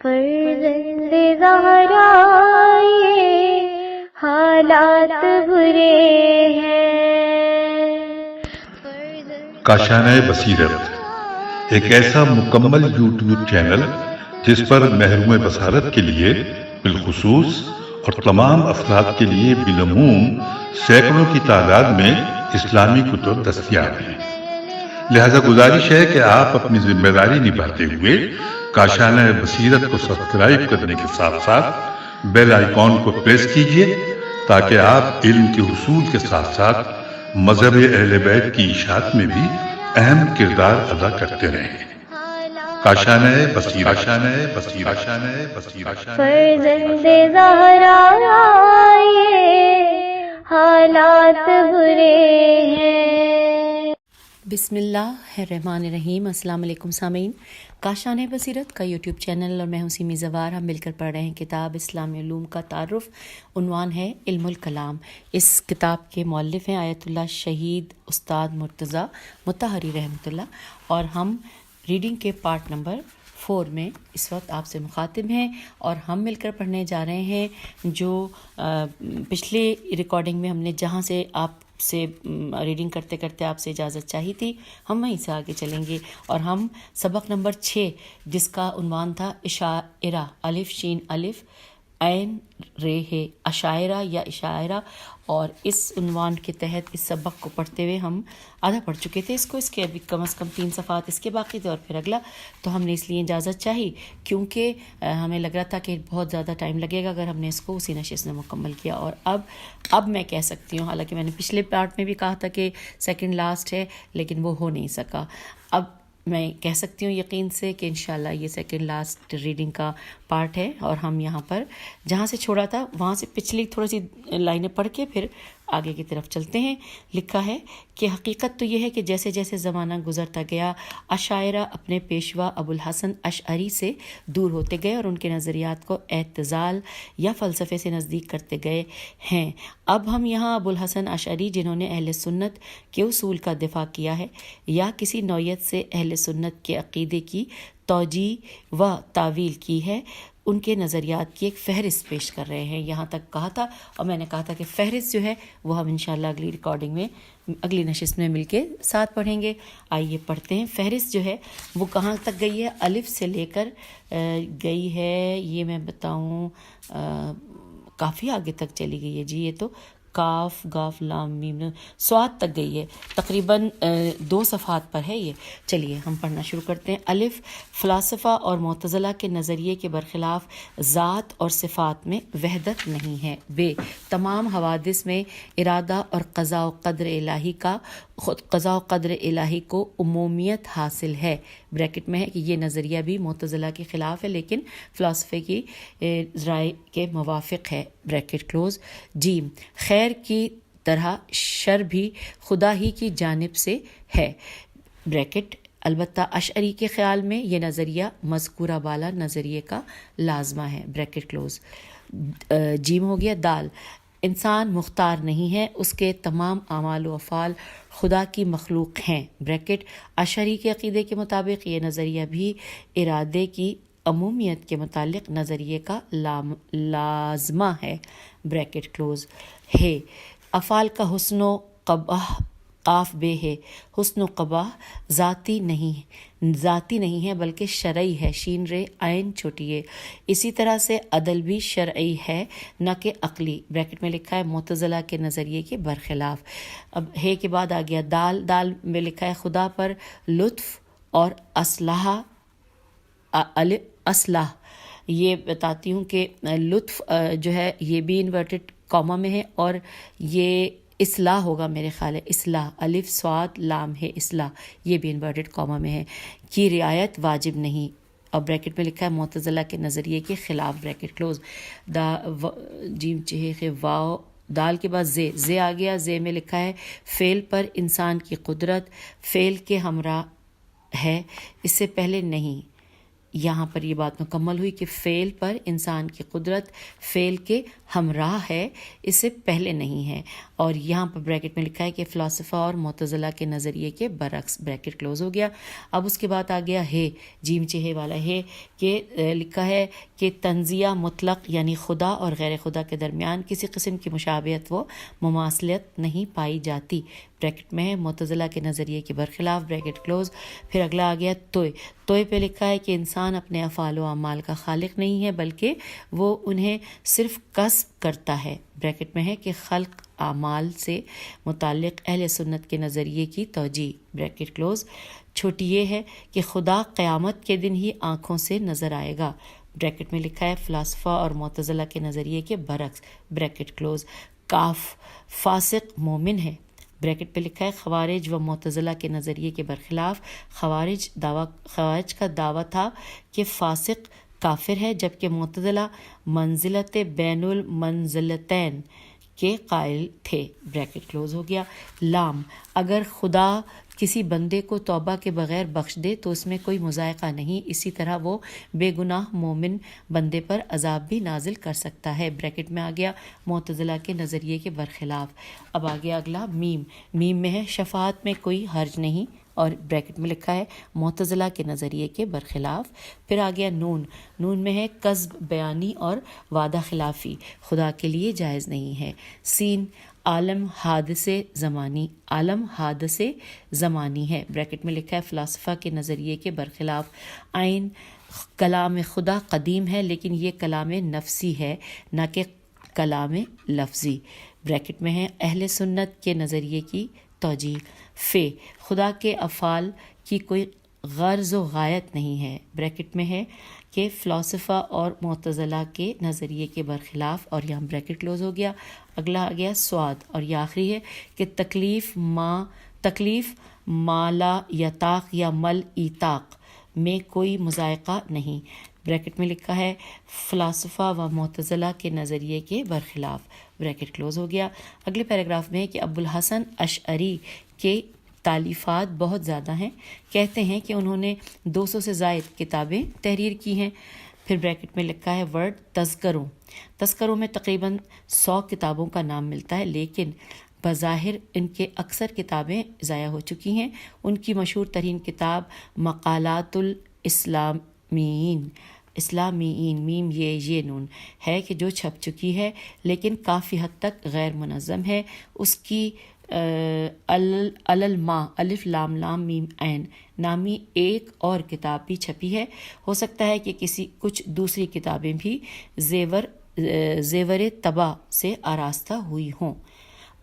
فرزند زہرا یہ حالات برے ہیں. کاشانۂ بصیرت ایک ایسا مکمل یوٹیوب چینل جس پر محروم بصارت کے لیے بالخصوص اور تمام افراد کے لیے بالعموم سینکڑوں کی تعداد میں اسلامی کتب دستیاب ہیں. لہذا گزارش ہے کہ آپ اپنی ذمہ داری نبھاتے ہوئے کاشانۂ بصیرت کو سبسکرائب کرنے کے ساتھ ساتھ بیل آئیکن کو پریس کیجیے تاکہ آپ علم کے حصول کے ساتھ ساتھ مذہب اہل بیت کی اشاعت میں بھی اہم کردار ادا کرتے رہیں. کاشانۂ بصیرت. فرزند زہرا یہ حالات برے ہیں. بسم اللہ الرحمن الرحیم. السلام علیکم سامعین. کاشانۂ بصیرت کا یوٹیوب چینل اور میں ہوں سیمی زوار. ہم مل کر پڑھ رہے ہیں کتاب اسلامی علوم کا تعارف. عنوان ہے علم الکلام. اس کتاب کے مؤلف ہیں آیت اللہ شہید استاد مرتضیٰ مطہری رحمۃ اللہ، اور ہم ریڈنگ کے پارٹ نمبر 4 میں اس وقت آپ سے مخاطب ہیں، اور ہم مل کر پڑھنے جا رہے ہیں جو پچھلی ریکارڈنگ میں ہم نے جہاں سے آپ سے ریڈنگ کرتے کرتے آپ سے اجازت چاہی تھی، ہم وہیں سے آگے چلیں گے. اور ہم سبق نمبر 6 جس کا عنوان تھا اشاعرہ، الف شین الف عین رے ہے، اشاعرہ یا اشاعرہ، اور اس عنوان کے تحت اس سبق کو پڑھتے ہوئے ہم آدھا پڑھ چکے تھے اس کے ابھی کم از کم 3 صفحات اس کے باقی تھے، اور پھر اگلا. تو ہم نے اس لیے اجازت چاہی کیونکہ ہمیں لگ رہا تھا کہ بہت زیادہ ٹائم لگے گا اگر ہم نے اس کو اسی نشست میں مکمل کیا. اور اب میں کہہ سکتی ہوں، حالانکہ میں نے پچھلے پارٹ میں بھی کہا تھا کہ سیکنڈ لاسٹ ہے، لیکن وہ ہو نہیں سکا. اب میں کہہ سکتی ہوں یقین سے کہ انشاءاللہ یہ سیکنڈ لاسٹ ریڈنگ کا پارٹ ہے، اور ہم یہاں پر جہاں سے چھوڑا تھا وہاں سے پچھلی تھوڑی سی لائنیں پڑھ کے پھر آگے کی طرف چلتے ہیں. لکھا ہے کہ حقیقت تو یہ ہے کہ جیسے جیسے زمانہ گزرتا گیا اشاعرہ اپنے پیشوا ابوالحسن اشعری سے دور ہوتے گئے اور ان کے نظریات کو اعتزال یا فلسفے سے نزدیک کرتے گئے ہیں. اب ہم یہاں ابوالحسن اشعری جنہوں نے اہل سنت کے اصول کا دفاع کیا ہے یا کسی نوعیت سے اہل سنت کے عقیدے کی توجیہ و تعویل کی ہے، ان کے نظریات کی ایک فہرست پیش کر رہے ہیں. یہاں تک کہا تھا، اور میں نے کہا تھا کہ فہرست جو ہے وہ ہم انشاءاللہ اگلی ریکارڈنگ میں اگلی نشست میں مل کے ساتھ پڑھیں گے. آئیے پڑھتے ہیں. فہرست جو ہے وہ کہاں تک گئی ہے؟ الف سے لے کر گئی ہے، یہ میں بتاؤں کافی آگے تک چلی گئی ہے جی. یہ تو کاف گاف لام میم سواد تک گئی ہے، تقریباً 2 صفحات پر ہے یہ. چلیے ہم پڑھنا شروع کرتے ہیں. الف، فلاسفہ اور معتزلہ کے نظریے کے برخلاف ذات اور صفات میں وحدت نہیں ہے. ب، تمام حوادث میں ارادہ اور قضاء و قدر الہی کو عمومیت حاصل ہے. بریکٹ میں ہے کہ یہ نظریہ بھی معتزلہ کے خلاف ہے لیکن فلاسفے کی رائے کے موافق ہے. Bracket close. جیم، خیر کی طرح شر بھی خدا ہی کی جانب سے ہے. بریکٹ البتہ اشعری کے خیال میں یہ نظریہ مذکورہ بالا نظریے کا لازمہ ہے. Bracket close. جیم ہو گیا. دال، انسان مختار نہیں ہے، اس کے تمام اعمال و افعال خدا کی مخلوق ہیں. بریکٹ اشعری کے عقیدے کے مطابق یہ نظریہ بھی ارادے کی عمومیت کے متعلق نظریے کا لازمہ ہے. Bracket close. ہے، افعال کا حسن و قباح قاف بے ہے، حسن و قباح ذاتی نہیں ہے بلکہ شرعی ہے. شین رے عین چھوٹی ہے. اسی طرح سے عدل بھی شرعی ہے نہ کہ عقلی. بریکٹ میں لکھا ہے معتزلہ کے نظریے کے برخلاف. اب ہے کے بعد آ گیا دال. دال میں لکھا ہے خدا پر لطف اور اصلاح. یہ بتاتی ہوں کہ لطف جو ہے یہ بھی انورٹڈ کاما میں ہے، اور یہ اصلاح ہوگا میرے خیال ہے. اصلاح، الف صاد لام ہے اصلاح، یہ بھی انورٹڈ کاما میں ہے. کی رعایت واجب نہیں. اور بریکٹ میں لکھا ہے معتزلہ کے نظریے کے خلاف. Bracket close. جیم چھ واو. دال کے بعد زے آ گیا. زے میں لکھا ہے فعل پر انسان کی قدرت فعل کے ہمراہ ہے، اس سے پہلے نہیں. یہاں پر یہ بات مکمل ہوئی کہ فعل پر انسان کی قدرت فعل کے ہمراہ ہے، اس سے پہلے نہیں ہے. اور یہاں پر بریکٹ میں لکھا ہے کہ فلاسفہ اور معتزلہ کے نظریے کے برعکس، بریکٹ کلوز ہو گیا. اب اس کے بعد آ گیا ہے جیم چہے والا ہے کہ لکھا ہے کہ تنزیہ مطلق یعنی خدا اور غیر خدا کے درمیان کسی قسم کی مشابہت و مماثلت نہیں پائی جاتی. بریکٹ میں ہے معتزلہ کے نظریے کے برخلاف، بریکٹ کلوز. پھر اگلا آ گیا توئے پہ لکھا ہے کہ انسان اپنے افعال و اعمال کا خالق نہیں ہے بلکہ وہ انہیں صرف کسب کرتا ہے. بریکٹ میں ہے کہ خلق اعمال سے متعلق اہل سنت کے نظریے کی توجیہ، بریکٹ کلوز. چھوٹی یہ ہے کہ خدا قیامت کے دن ہی آنکھوں سے نظر آئے گا. بریکٹ میں لکھا ہے فلاسفہ اور معتزلہ کے نظریے کے برعکس، بریکٹ کلوز. کاف فاسق مومن ہے. بریکٹ پہ لکھا ہے خوارج و معتزلہ کے نظریے کے برخلاف، خوارج کا دعویٰ تھا کہ فاسق کافر ہے، جبکہ معتزلہ منزلت بین المنزلتین کے قائل تھے. بریکٹ کلوز ہو گیا. لام اگر خدا کسی بندے کو توبہ کے بغیر بخش دے تو اس میں کوئی مذائقہ نہیں، اسی طرح وہ بے گناہ مومن بندے پر عذاب بھی نازل کر سکتا ہے. بریکٹ میں آ گیا معتزلہ کے نظریے کے برخلاف. اب آ گیا اگلا میم میں ہے شفاعت میں کوئی حرج نہیں، اور بریکٹ میں لکھا ہے معتزلہ کے نظریے کے برخلاف. پھر آ گیا نون میں ہے کذب بیانی اور وعدہ خلافی خدا کے لیے جائز نہیں ہے. سین عالم حادث زمانی ہے. بریکٹ میں لکھا ہے فلاسفہ کے نظریے کے برخلاف. عین کلام خدا قدیم ہے لیکن یہ کلام نفسی ہے نہ کہ کلام لفظی. بریکٹ میں ہے اہل سنت کے نظریے کی توجیہ. خدا کے افعال کی کوئی غرض و غایت نہیں ہے. بریکٹ میں ہے کہ فلاسفہ اور معتزلہ کے نظریے کے برخلاف، اور یہاں بریکٹ کلوز ہو گیا. اگلا آ گیا سواد، اور یہ آخری ہے کہ تکلیف مالا یطاق یا مل ایتاق میں کوئی مذائقہ نہیں. بریکٹ میں لکھا ہے فلاسفہ و معتزلہ کے نظریے کے برخلاف. بریکٹ کلوز ہو گیا. اگلے پیراگراف میں ہے کہ ابوالحسن اشعری کے تالیفات بہت زیادہ ہیں، کہتے ہیں کہ انہوں نے 200 سے زائد کتابیں تحریر کی ہیں. پھر بریکٹ میں لکھا ہے ورڈ تذکروں میں تقریباً 100 کتابوں کا نام ملتا ہے، لیکن بظاہر ان کے اکثر کتابیں ضائع ہو چکی ہیں. ان کی مشہور ترین کتاب مقالات اسلامیین میم یہ نون ہے کہ جو چھپ چکی ہے لیکن کافی حد تک غیر منظم ہے. اس کی الما الف لام لام میم عین نامی ایک اور کتاب بھی چھپی ہے. ہو سکتا ہے کہ کچھ دوسری کتابیں بھی زیور طبع سے آراستہ ہوئی ہوں.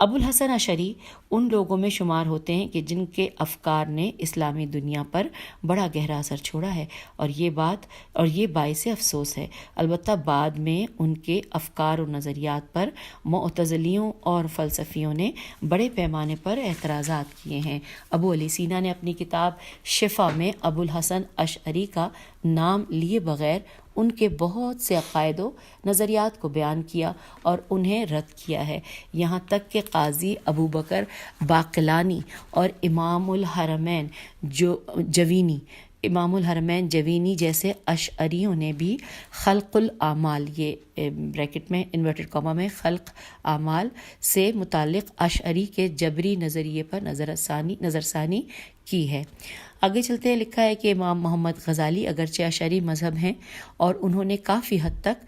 ابوالحسن اشعری ان لوگوں میں شمار ہوتے ہیں کہ جن کے افکار نے اسلامی دنیا پر بڑا گہرا اثر چھوڑا ہے، اور یہ باعث افسوس ہے. البتہ بعد میں ان کے افکار و نظریات پر معتزلیوں اور فلسفیوں نے بڑے پیمانے پر اعتراضات کیے ہیں. ابو علی سینا نے اپنی کتاب شفا میں ابوالحسن اشعری کا نام لیے بغیر ان کے بہت سے عقائد و نظریات کو بیان کیا اور انہیں رد کیا ہے. یہاں تک کہ قاضی ابو بکر باقلانی اور امام الحرمین جوینی جیسے اشعریوں نے بھی خلق الاعمال، یہ بریکٹ میں انورٹڈ کاما میں خلق اعمال سے متعلق اشعری کے جبری نظریے پر نظر ثانی کی ہے. آگے چلتے ہیں. لکھا ہے کہ امام محمد غزالی اگرچہ اشعری مذہب ہیں اور انہوں نے کافی حد تک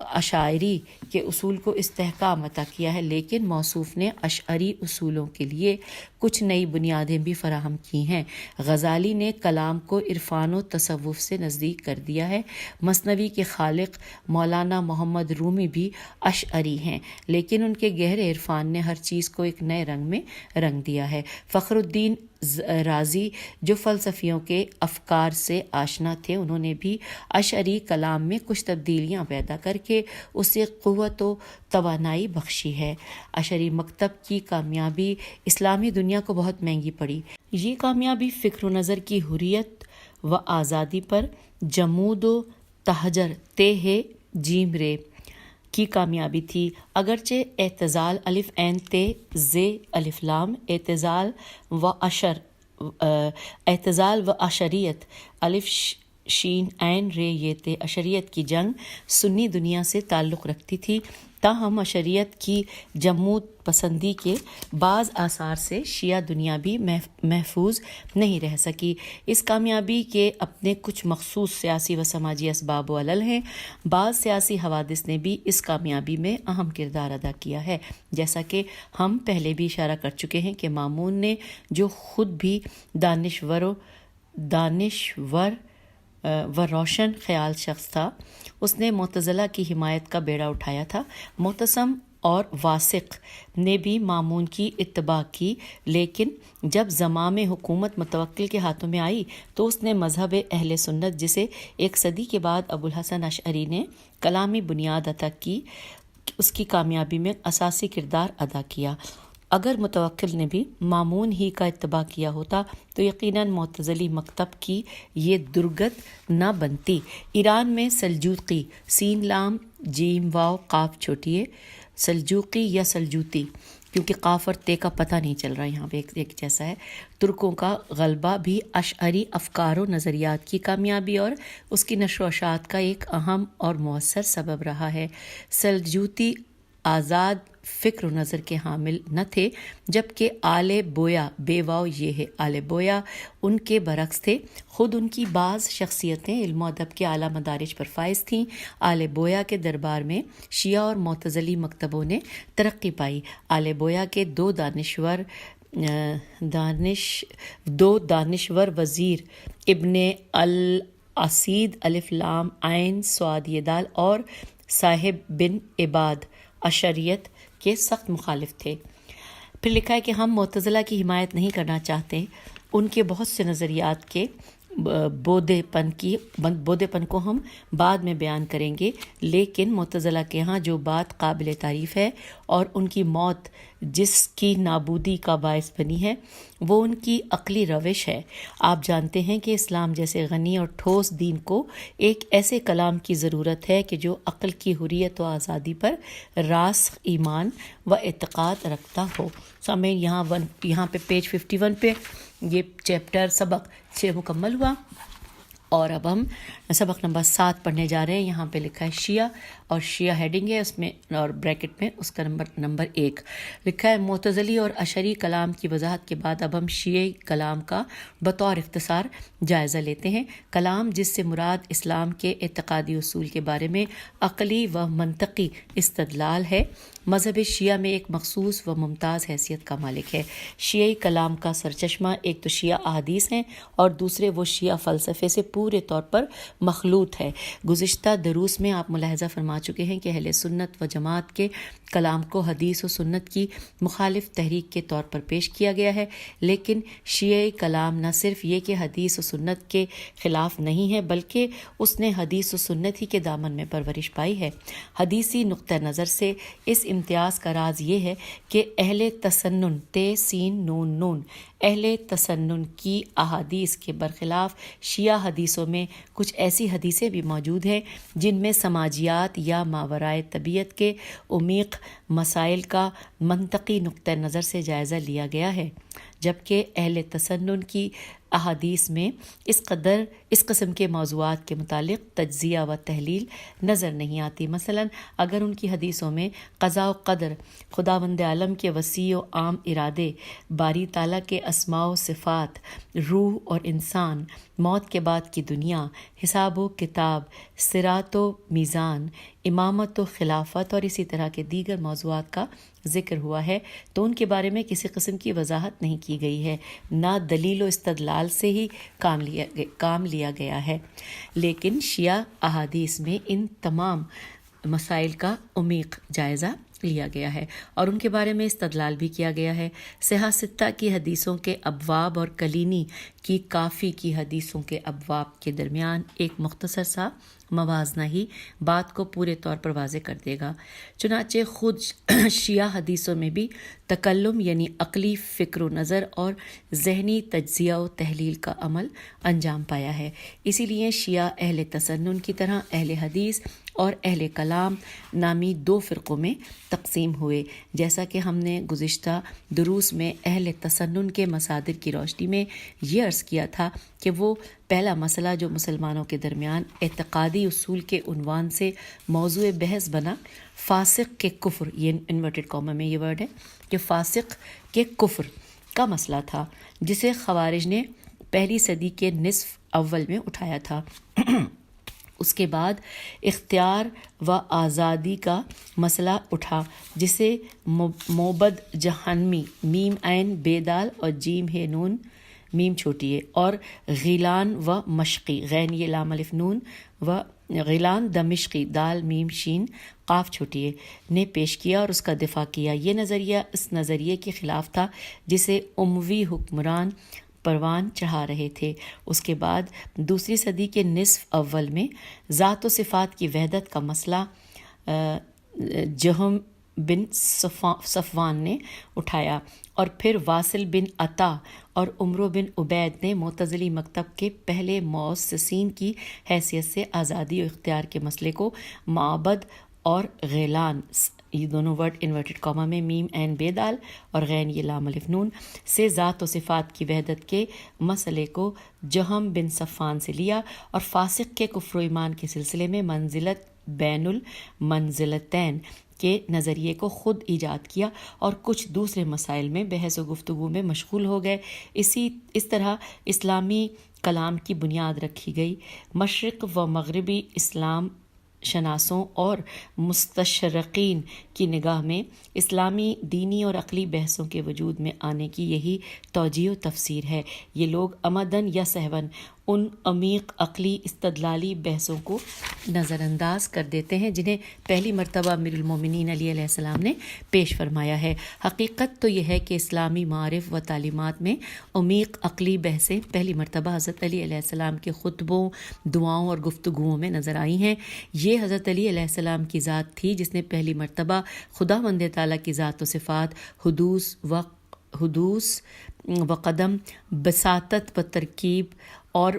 اشاعری کے اصول کو استحکام عطا کیا ہے، لیکن موصوف نے اشعری اصولوں کے لیے کچھ نئی بنیادیں بھی فراہم کی ہیں. غزالی نے کلام کو عرفان و تصوف سے نزدیک کر دیا ہے. مثنوی کے خالق مولانا محمد رومی بھی اشعری ہیں، لیکن ان کے گہرے عرفان نے ہر چیز کو ایک نئے رنگ میں رنگ دیا ہے. فخر الدین رازی جو فلسفیوں کے افکار سے آشنا تھے، انہوں نے بھی اشعری کلام میں کچھ تبدیلیاں پیدا کر کے اسے قوت و توانائی بخشی ہے. اشعری مکتب کی کامیابی اسلامی دنیا کو بہت مہنگی پڑی. یہ کامیابی فکر و نظر کی حریت و آزادی پر جمود و تحجر تے ہے جیم رے کی کامیابی تھی. اگرچہ اعتزال الف عین تے زے الف لام اعتزال و عشریت الف شین عین رے یہ تے اشریت کی جنگ سنی دنیا سے تعلق رکھتی تھی، تاہم اشریت کی جمود پسندی کے بعض آثار سے شیعہ دنیا بھی محفوظ نہیں رہ سکی۔ اس کامیابی کے اپنے کچھ مخصوص سیاسی و سماجی اسباب و علل ہیں۔ بعض سیاسی حوادث نے بھی اس کامیابی میں اہم کردار ادا کیا ہے، جیسا کہ ہم پہلے بھی اشارہ کر چکے ہیں کہ مامون نے جو خود بھی دانشور و روشن خیال شخص تھا، اس نے معتزلہ کی حمایت کا بیڑا اٹھایا تھا۔ معتصم اور واسق نے بھی مامون کی اتباع کی، لیکن جب زمام حکومت متوکل کے ہاتھوں میں آئی تو اس نے مذہب اہل سنت، جسے ایک صدی کے بعد ابو الحسن اشعری نے کلامی بنیاد عطا کی، اس کی کامیابی میں اساسی کردار ادا کیا۔ اگر متوکل نے بھی مامون ہی کا اتباع کیا ہوتا تو یقیناً معتزلی مکتب کی یہ درگت نہ بنتی۔ ایران میں سلجوقی، سین لام جیم واو قاف چھوٹی ہے، سلجوقی یا سلجوتی، کیونکہ قاف اور تے کا پتہ نہیں چل رہا، یہاں پہ ایک جیسا ہے۔ ترکوں کا غلبہ بھی اشعری افکار و نظریات کی کامیابی اور اس کی نشر و اشاعت کا ایک اہم اور مؤثر سبب رہا ہے۔ سلجوتی آزاد فکر و نظر کے حامل نہ تھے، جبکہ آل بویا، بے واو یہ ہے آل بویا، ان کے برعکس تھے۔ خود ان کی بعض شخصیتیں علم و ادب کے اعلیٰ مدارج پر فائز تھیں۔ آل بویا کے دربار میں شیعہ اور معتزلی مکتبوں نے ترقی پائی۔ آل بویا کے دو دانشور وزیر ابن الاسید الف لام عین صاد یہ دال اور صاحب بن عباد اشریت کے سخت مخالف تھے۔ پھر لکھا ہے کہ ہم معتزلہ کی حمایت نہیں کرنا چاہتے، ان کے بہت سے نظریات کے بودے پن کو ہم بعد میں بیان کریں گے، لیکن معتزلہ کے ہاں جو بات قابل تعریف ہے اور ان کی موت جس کی نابودی کا باعث بنی ہے وہ ان کی عقلی روش ہے۔ آپ جانتے ہیں کہ اسلام جیسے غنی اور ٹھوس دین کو ایک ایسے کلام کی ضرورت ہے کہ جو عقل کی حریت و آزادی پر راسخ ایمان و اعتقاد رکھتا ہو۔ سامعین، یہاں پہ پیج 51 پہ یہ چیپٹر سبق 6 مکمل ہوا، اور اب ہم سبق نمبر 7 پڑھنے جا رہے ہیں۔ یہاں پہ لکھا ہے شیعہ، اور شیعہ ہیڈنگ ہے اس میں، اور بریکٹ میں اس کا نمبر 1 لکھا ہے۔ معتزلی اور اشعری کلام کی وضاحت کے بعد اب ہم شیعی کلام کا بطور اختصار جائزہ لیتے ہیں۔ کلام، جس سے مراد اسلام کے اعتقادی اصول کے بارے میں عقلی و منطقی استدلال ہے، مذہب شیعہ میں ایک مخصوص و ممتاز حیثیت کا مالک ہے۔ شیعی کلام کا سرچشمہ ایک تو شیعہ احادیث ہیں اور دوسرے وہ شیعہ فلسفے سے پورے طور پر مخلوط ہے۔ گزشتہ دروس میں آپ ملاحظہ فرما چکے ہیں کہ اہل سنت و جماعت کے کلام کو حدیث و سنت کی مخالف تحریک کے طور پر پیش کیا گیا ہے، لیکن شیعی کلام نہ صرف یہ کہ حدیث و سنت کے خلاف نہیں ہے، بلکہ اس نے حدیث و سنت ہی کے دامن میں پرورش پائی ہے۔ حدیثی نقطہ نظر سے اس امتیاز کا راز یہ ہے کہ اہل تسنن تے سین نون نون اہل تسنن کی احادیث کے برخلاف شیعہ حدیثوں میں کچھ ایسی حدیثیں بھی موجود ہیں جن میں سماجیات یا ماورائے طبیعت کے عمیق مسائل کا منطقی نقطہ نظر سے جائزہ لیا گیا ہے، جبکہ اہل تسنن کی احادیث میں اس قسم کے موضوعات کے متعلق تجزیہ و تحلیل نظر نہیں آتی۔ مثلا اگر ان کی حدیثوں میں قضاء و قدر، خداوند عالم کے وسیع و عام ارادے، باری تعالیٰ کے اسماء و صفات، روح اور انسان، موت کے بعد کی دنیا، حساب و کتاب، صراط و میزان، امامت و خلافت اور اسی طرح کے دیگر موضوعات کا ذکر ہوا ہے تو ان کے بارے میں کسی قسم کی وضاحت نہیں کی گئی ہے، نہ دلیل و استدلال سے ہی کام لیا گیا ہے۔ لیکن شیعہ احادیث میں ان تمام مسائل کا عمیق جائزہ لیا گیا ہے اور ان کے بارے میں استدلال بھی کیا گیا ہے۔ صحاح ستہ کی حدیثوں کے ابواب اور کلینی کی کافی کی حدیثوں کے ابواب کے درمیان ایک مختصر سا موازنہ ہی بات کو پورے طور پر واضح کر دے گا۔ چنانچہ خود شیعہ حدیثوں میں بھی تکلم یعنی عقلی فکر و نظر اور ذہنی تجزیہ و تحلیل کا عمل انجام پایا ہے۔ اسی لیے شیعہ اہل تسنن کی طرح اہل حدیث اور اہل کلام نامی دو فرقوں میں تقسیم ہوئے، جیسا کہ ہم نے گزشتہ دروس میں اہل تسنن کے مصادر کی روشنی میں یہ عرض کیا تھا کہ وہ پہلا مسئلہ جو مسلمانوں کے درمیان اعتقادی اصول کے عنوان سے موضوع بحث بنا فاسق کے کفر، یہ انورٹڈ کاما میں یہ ورڈ ہے کہ فاسق کے کفر کا مسئلہ تھا، جسے خوارج نے پہلی صدی کے نصف اول میں اٹھایا تھا۔ اس کے بعد اختیار و آزادی کا مسئلہ اٹھا، جسے موبد جہنمی میم عین بے دال اور جیم ہے نون میم چھوٹی ہے، اور غیلان و مشقی غین یہ لام الف نون و غیلان دمشقی دال میم شین قاف چھوٹی ہے نے پیش کیا اور اس کا دفاع کیا۔ یہ نظریہ اس نظریے کے خلاف تھا جسے اموی حکمران پروان چڑھا رہے تھے۔ اس کے بعد دوسری صدی کے نصف اول میں ذات و صفات کی وحدت کا مسئلہ جہم بن صفوان نے اٹھایا، اور پھر واصل بن عطا اور عمرو بن عبید نے معتزلی مکتب کے پہلے مؤسسین کی حیثیت سے آزادی و اختیار کے مسئلے کو معبد اور غیلان، یہ دونوں ورڈ انورٹڈ کاما میں میم عین بے دال اور غین یہ لام الف نون سے ذات و صفات کی وحدت کے مسئلے کو جہم بن صفوان سے لیا، اور فاسق کے کفر و ایمان کے سلسلے میں منزلت بین المنزلتین کے نظریے کو خود ایجاد کیا اور کچھ دوسرے مسائل میں بحث و گفتگو میں مشغول ہو گئے۔ اس طرح اسلامی کلام کی بنیاد رکھی گئی۔ مشرق و مغربی اسلام شناسوں اور مستشرقین کی نگاہ میں اسلامی دینی اور عقلی بحثوں کے وجود میں آنے کی یہی توجیہ و تفسیر ہے۔ یہ لوگ عمدن یا سہون ان عمیق عقلی استدلالی بحثوں کو نظر انداز کر دیتے ہیں جنہیں پہلی مرتبہ امیر المومنین علی علیہ السلام نے پیش فرمایا ہے۔ حقیقت تو یہ ہے کہ اسلامی معارف و تعلیمات میں عمیق عقلی بحثیں پہلی مرتبہ حضرت علی علیہ السلام کے خطبوں، دعاؤں اور گفتگوؤں میں نظر آئی ہیں۔ یہ حضرت علی علیہ السلام کی ذات تھی جس نے پہلی مرتبہ خدا مند تعالیٰ کی ذات و صفات، حدوث و قدم، بساطت و ترکیب اور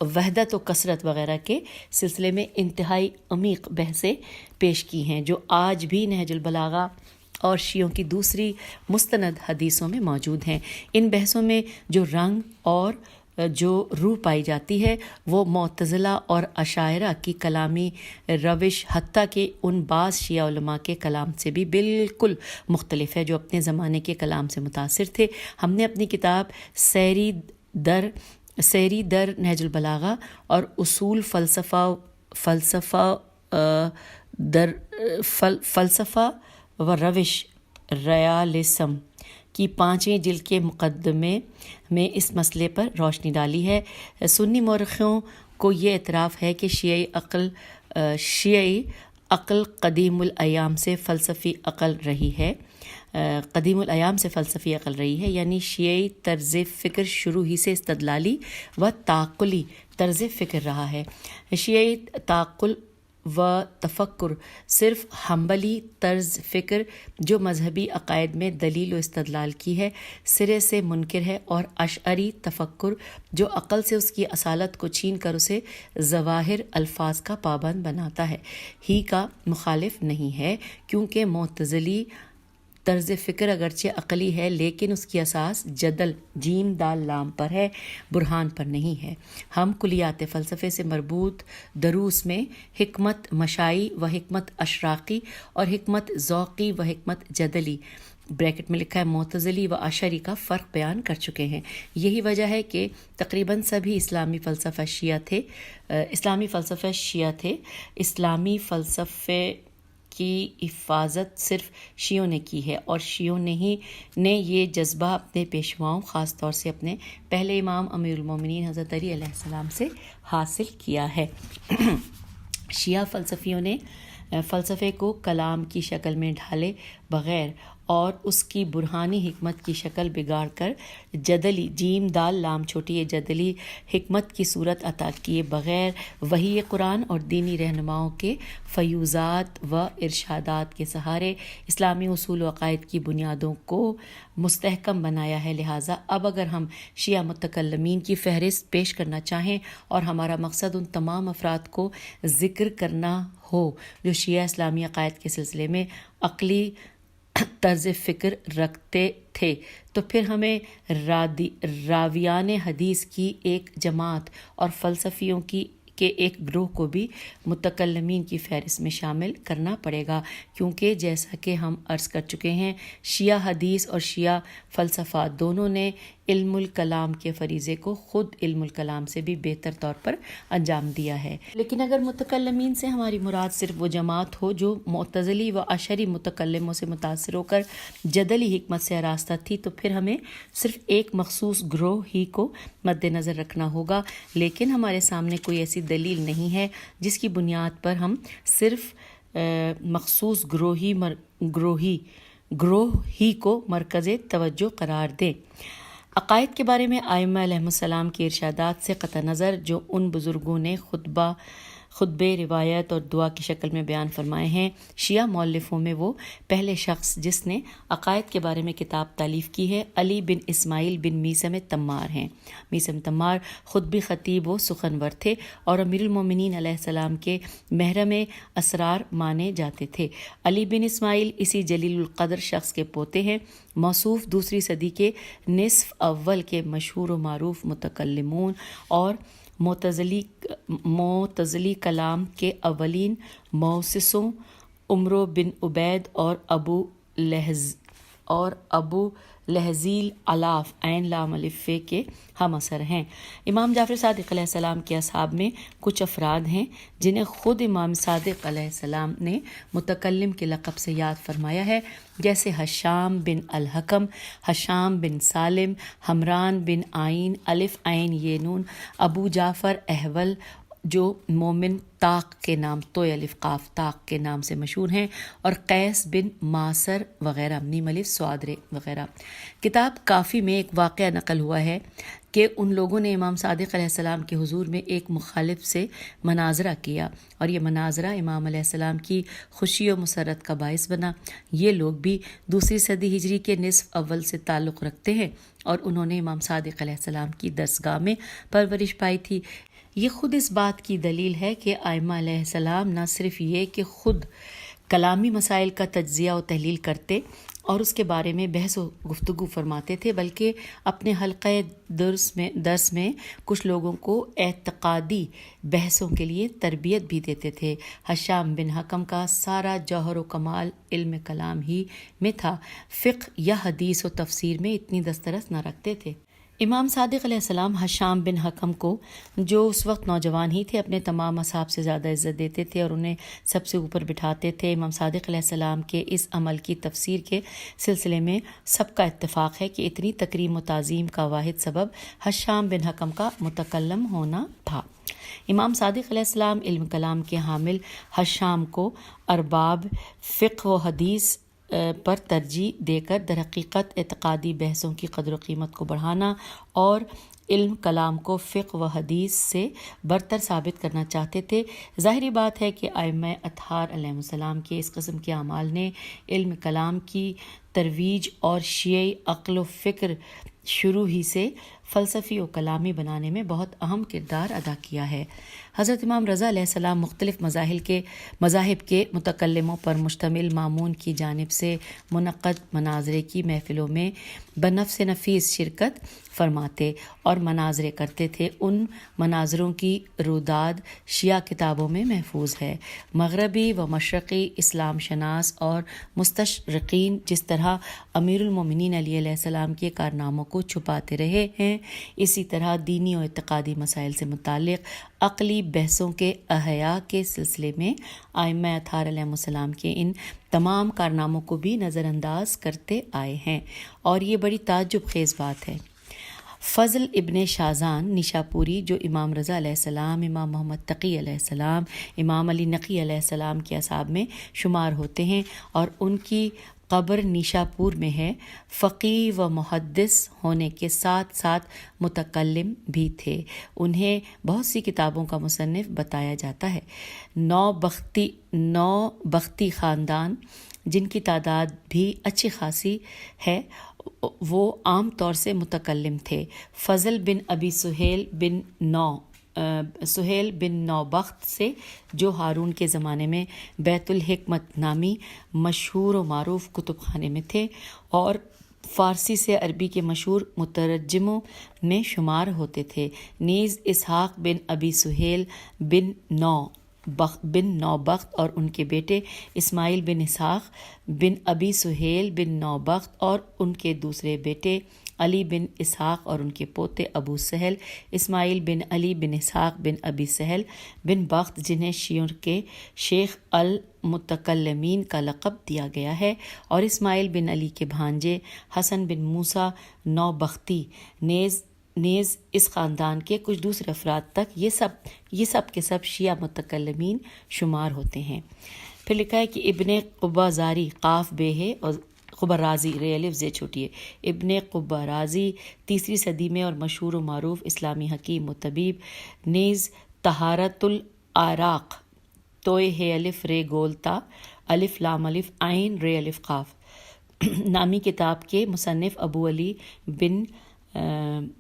وحدت و کثرت وغیرہ کے سلسلے میں انتہائی عمیق بحثیں پیش کی ہیں، جو آج بھی نہج البلاغہ اور شیعوں کی دوسری مستند حدیثوں میں موجود ہیں۔ ان بحثوں میں جو رنگ اور جو روح پائی جاتی ہے وہ معتزلہ اور اشاعرہ کی کلامی روش حتیٰ کہ ان بعض شیعہ علماء کے کلام سے بھی بالکل مختلف ہے جو اپنے زمانے کے کلام سے متاثر تھے۔ ہم نے اپنی کتاب سیری در نہج البلاغہ اور اصول فلسفہ و روش ریالسم کی 5ویں جلد کے مقدمے میں اس مسئلے پر روشنی ڈالی ہے۔ سنی مورخوں کو یہ اعتراف ہے کہ شیعی عقل قدیم الایام سے فلسفی عقل رہی ہے، یعنی شیعی طرز فکر شروع ہی سے استدلالی و تعقلی طرز فکر رہا ہے۔ شیعی تعقل و تفکر صرف حنبلی طرز فکر جو مذہبی عقائد میں دلیل و استدلال کی ہے سرے سے منکر ہے، اور اشعری تفکر جو عقل سے اس کی اصالت کو چھین کر اسے ظواہر الفاظ کا پابند بناتا ہے ہی کا مخالف نہیں ہے، کیونکہ معتزلی طرز فکر اگرچہ عقلی ہے لیکن اس کی اساس جدل جیم دال لام پر ہے، برہان پر نہیں ہے۔ ہم کلیات فلسفے سے مربوط دروس میں حکمت مشائی و حکمت اشراقی اور حکمت ذوقی و حکمت جدلی بریکٹ میں لکھا ہے معتزلی و اشعری کا فرق بیان کر چکے ہیں۔ یہی وجہ ہے کہ تقریباً سبھی اسلامی فلسفہ اسلامی فلسفے کی حفاظت صرف شیعوں نے کی ہے، اور شیعوں نے یہ جذبہ اپنے پیشواؤں خاص طور سے اپنے پہلے امام امیر المومنین حضرت علی علیہ السلام سے حاصل کیا ہے۔ شیعہ فلسفیوں نے فلسفے کو کلام کی شکل میں ڈھالے بغیر اور اس کی برہانی حکمت کی شکل بگاڑ کر جدلی جیم دال لام چھوٹی جدلی حکمت کی صورت عطا کیے بغیر وحی قرآن اور دینی رہنماؤں کے فیوزات و ارشادات کے سہارے اسلامی اصول و عقائد کی بنیادوں کو مستحکم بنایا ہے۔ لہٰذا اب اگر ہم شیعہ متکلمین کی فہرست پیش کرنا چاہیں اور ہمارا مقصد ان تمام افراد کو ذکر کرنا ہو جو شیعہ اسلامی عقائد کے سلسلے میں عقلی طرز فکر رکھتے تھے تو پھر ہمیں راویان حدیث کی ایک جماعت اور فلسفیوں کے ایک گروہ کو بھی متکلمین کی فہرست میں شامل کرنا پڑے گا، کیونکہ جیسا کہ ہم عرض کر چکے ہیں شیعہ حدیث اور شیعہ فلسفہ دونوں نے علم الکلام کے فریضے کو خود علم الکلام سے بھی بہتر طور پر انجام دیا ہے۔ لیکن اگر متکلمین سے ہماری مراد صرف وہ جماعت ہو جو معتزلی و اشعری متکلموں سے متاثر ہو کر جدلی حکمت سے آراستہ تھی تو پھر ہمیں صرف ایک مخصوص گروہ ہی کو مد نظر رکھنا ہوگا، لیکن ہمارے سامنے کوئی ایسی دلیل نہیں ہے جس کی بنیاد پر ہم صرف مخصوص گروہ ہی کو مرکز توجہ قرار دیں۔ عقائد کے بارے میں ائمہ علیہم السلام کے ارشادات سے قطع نظر جو ان بزرگوں نے خطبے روایت اور دعا کی شکل میں بیان فرمائے ہیں، شیعہ مؤلفوں میں وہ پہلے شخص جس نے عقائد کے بارے میں کتاب تالیف کی ہے علی بن اسماعیل بن میثم تمار ہیں۔ میثم تمار خود بھی خطیب و سخنور تھے اور امیر المومنین علیہ السلام کے محرم اسرار مانے جاتے تھے۔ علی بن اسماعیل اسی جلیل القدر شخص کے پوتے ہیں۔ موصوف دوسری صدی کے نصف اول کے مشہور و معروف متکلمون اور معتزلی کلام کے اولین مؤسسوں عمرو بن عبید اور ابو لہذیل علاف عین لام الف کے ہم اثر ہیں۔ امام جعفر صادق علیہ السلام کے اصحاب میں کچھ افراد ہیں جنہیں خود امام صادق علیہ السلام نے متکلم کے لقب سے یاد فرمایا ہے، جیسے حشام بن الحکم، حشام بن سالم، حمران بن عین الف عین یہ نون، ابو جعفر احول جو مومن طاق کے نام تو الف قاف طاق کے نام سے مشہور ہیں، اور قیس بن ماسر وغیرہ میم الف سوادرے وغیرہ۔ کتاب کافی میں ایک واقعہ نقل ہوا ہے کہ ان لوگوں نے امام صادق علیہ السلام کے حضور میں ایک مخالف سے مناظرہ کیا اور یہ مناظرہ امام علیہ السلام کی خوشی و مسرت کا باعث بنا۔ یہ لوگ بھی دوسری صدی ہجری کے نصف اول سے تعلق رکھتے ہیں اور انہوں نے امام صادق علیہ السلام کی درسگاہ میں پرورش پائی تھی۔ یہ خود اس بات کی دلیل ہے کہ ائمہ علیہ السلام نہ صرف یہ کہ خود کلامی مسائل کا تجزیہ و تحلیل کرتے اور اس کے بارے میں بحث و گفتگو فرماتے تھے، بلکہ اپنے حلقہ درس میں کچھ لوگوں کو اعتقادی بحثوں کے لیے تربیت بھی دیتے تھے۔ حشام بن حکم کا سارا جوہر و کمال علم کلام ہی میں تھا، فقہ یا حدیث و تفسیر میں اتنی دسترس نہ رکھتے تھے۔ امام صادق علیہ السلام حشام بن حکم کو، جو اس وقت نوجوان ہی تھے، اپنے تمام اصحاب سے زیادہ عزت دیتے تھے اور انہیں سب سے اوپر بٹھاتے تھے۔ امام صادق علیہ السلام کے اس عمل کی تفسیر کے سلسلے میں سب کا اتفاق ہے کہ اتنی تکریم و تعظیم کا واحد سبب حشام بن حکم کا متکلم ہونا تھا۔ امام صادق علیہ السلام علم کلام کے حامل حشام کو ارباب فقہ و حدیث پر ترجیح دے کر درحقیقت اعتقادی بحثوں کی قدر و قیمت کو بڑھانا اور علم کلام کو فقہ و حدیث سے برتر ثابت کرنا چاہتے تھے۔ ظاہری بات ہے کہ ائمہ اطہار علیہ السلام کے اس قسم کے اعمال نے علم کلام کی ترویج اور شیعی عقل و فکر شروع ہی سے فلسفی و کلامی بنانے میں بہت اہم کردار ادا کیا ہے۔ حضرت امام رضا علیہ السلام مختلف مذاہب کے متکلموں پر مشتمل مامون کی جانب سے منعقد مناظرے کی محفلوں میں بنفس نفیس شرکت فرماتے اور مناظرے کرتے تھے۔ ان مناظروں کی روداد شیعہ کتابوں میں محفوظ ہے۔ مغربی و مشرقی اسلام شناس اور مستشرقین جس طرح امیر المومنین علی علیہ السلام کے کارناموں کو چھپاتے رہے ہیں، اسی طرح دینی و اعتقادی مسائل سے متعلق عقلی بحثوں کے احیاء کے سلسلے میں ائمہ اطہار علیہ السلام کے ان تمام کارناموں کو بھی نظر انداز کرتے آئے ہیں، اور یہ بڑی تعجب خیز بات ہے۔ فضل ابن شازان نیشاپوری جو امام رضا علیہ السلام، امام محمد تقی علیہ السلام، امام علی نقی علیہ السلام کے اصحاب میں شمار ہوتے ہیں اور ان کی قبر نیشاپور میں ہے، فقیہ و محدث ہونے کے ساتھ ساتھ متکلم بھی تھے۔ انہیں بہت سی کتابوں کا مصنف بتایا جاتا ہے۔ نو بختی خاندان جن کی تعداد بھی اچھی خاصی ہے، وہ عام طور سے متکلم تھے۔ فضل بن ابی سہیل بن نوبخت سے جو ہارون کے زمانے میں بیت الحکمت نامی مشہور و معروف کتب خانے میں تھے، اور فارسی سے عربی کے مشہور مترجموں میں شمار ہوتے تھے۔ نیز اسحاق بن ابی سہیل بن نوبخت اور ان کے بیٹے اسماعیل بن اسحاق بن ابی سہیل بن نوبخت اور ان کے دوسرے بیٹے علی بن اسحاق اور ان کے پوتے ابو سہل اسماعیل بن علی بن اسحاق بن ابی سہل بن بخت، جنہیں شیعوں کے شیخ المتکلمین کا لقب دیا گیا ہے، اور اسماعیل بن علی کے بھانجے حسن بن موسیٰ نوبختی نیز اس خاندان کے کچھ دوسرے افراد تک یہ سب کے سب شیعہ متکلمین شمار ہوتے ہیں۔ پھر لکھا ہے کہ ابن قبازاری قاف بے ہے اور قبرازی رے الف زے چھوٹی ہے۔ ابن قبرازی 3 صدی میں اور مشہور و معروف اسلامی حکیم و طبیب، نیز طہارت العراق توئے ہے الف رے گول تا الف لام الف عین رے الف قاف نامی کتاب کے مصنف ابو علی بن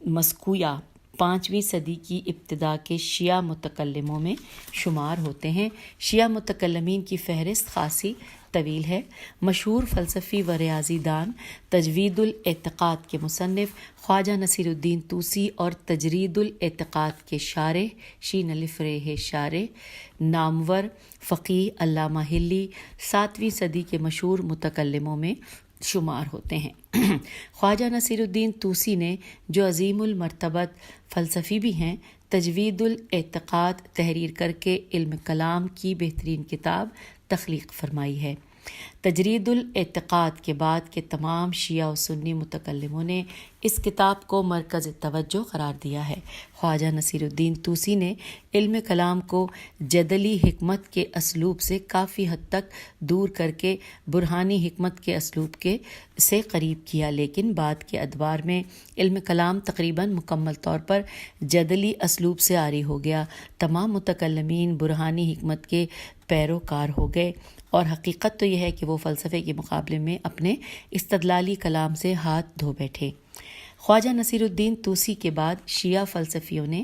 مسکویا 5ویں صدی کی ابتدا کے شیعہ متکلموں میں شمار ہوتے ہیں۔ شیعہ متکلمین کی فہرست خاصی طویل ہے۔ مشہور فلسفی و ریاضی دان، تجوید الاعتقاد کے مصنف خواجہ نصیر الدین طوسی اور تجرید الاعتقاد کے شارح شین الف رے ہے شارح نامور فقیہ علامہ ہلی 7ویں صدی کے مشہور متکلموں میں شمار ہوتے ہیں۔ خواجہ نصیر الدین طوسی نے، جو عظیم المرتبت فلسفی بھی ہیں، تجوید الاعتقاد تحریر کر کے علم کلام کی بہترین کتاب تخلیق فرمائی ہے۔ تجرید الاعتقاد کے بعد کے تمام شیعہ و سنی متکلموں نے اس کتاب کو مرکز توجہ قرار دیا ہے۔ خواجہ نصیر الدین طوسی نے علم کلام کو جدلی حکمت کے اسلوب سے کافی حد تک دور کر کے برہانی حکمت کے اسلوب سے قریب کیا، لیکن بعد کے ادوار میں علم کلام تقریباً مکمل طور پر جدلی اسلوب سے عاری ہو گیا۔ تمام متکلمین برہانی حکمت کے پیروکار ہو گئے، اور حقیقت تو یہ ہے کہ وہ فلسفے کے مقابلے میں اپنے استدلالی کلام سے ہاتھ دھو بیٹھے۔ خواجہ نصیر الدین طوسی کے بعد شیعہ فلسفیوں نے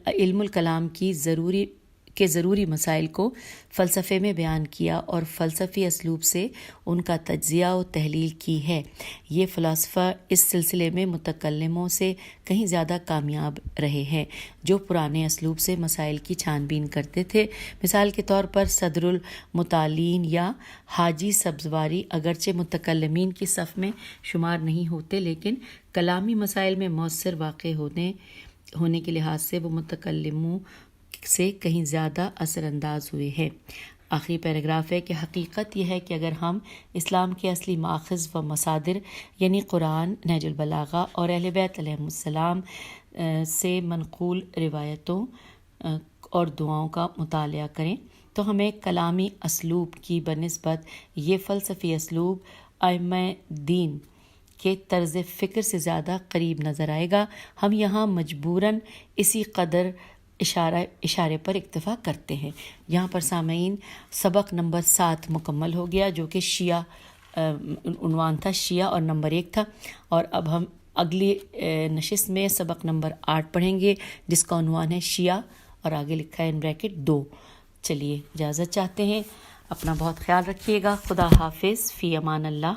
علم الکلام کی ضروری مسائل کو فلسفے میں بیان کیا اور فلسفی اسلوب سے ان کا تجزیہ و تحلیل کی ہے۔ یہ فلاسفہ اس سلسلے میں متکلموں سے کہیں زیادہ کامیاب رہے ہیں، جو پرانے اسلوب سے مسائل کی چھان بین کرتے تھے۔ مثال کے طور پر صدر المطالعین یا حاجی سبزواری اگرچہ متکلمین کی صف میں شمار نہیں ہوتے، لیکن کلامی مسائل میں مؤثر واقع ہونے کے لحاظ سے وہ متکلموں سے کہیں زیادہ اثر انداز ہوئے ہیں۔ آخری پیراگراف ہے کہ حقیقت یہ ہے کہ اگر ہم اسلام کے اصلی ماخذ و مصادر یعنی قرآن، نہج البلاغہ اور اہل بیت علیہم السلام سے منقول روایتوں اور دعاؤں کا مطالعہ کریں تو ہمیں کلامی اسلوب کی بنسبت یہ فلسفی اسلوب ائمہ دین کے طرز فکر سے زیادہ قریب نظر آئے گا۔ ہم یہاں مجبوراً اسی قدر اشارے پر اکتفا کرتے ہیں۔ یہاں پر سامعین سبق نمبر 7 مکمل ہو گیا، جو کہ شیعہ عنوان تھا، شیعہ اور نمبر 1 تھا، اور اب ہم اگلی نشست میں سبق نمبر 8 پڑھیں گے، جس کا عنوان ہے شیعہ اور آگے لکھا ہے _ 2۔ چلیے اجازت چاہتے ہیں، اپنا بہت خیال رکھیے گا۔ خدا حافظ، فی امان اللہ۔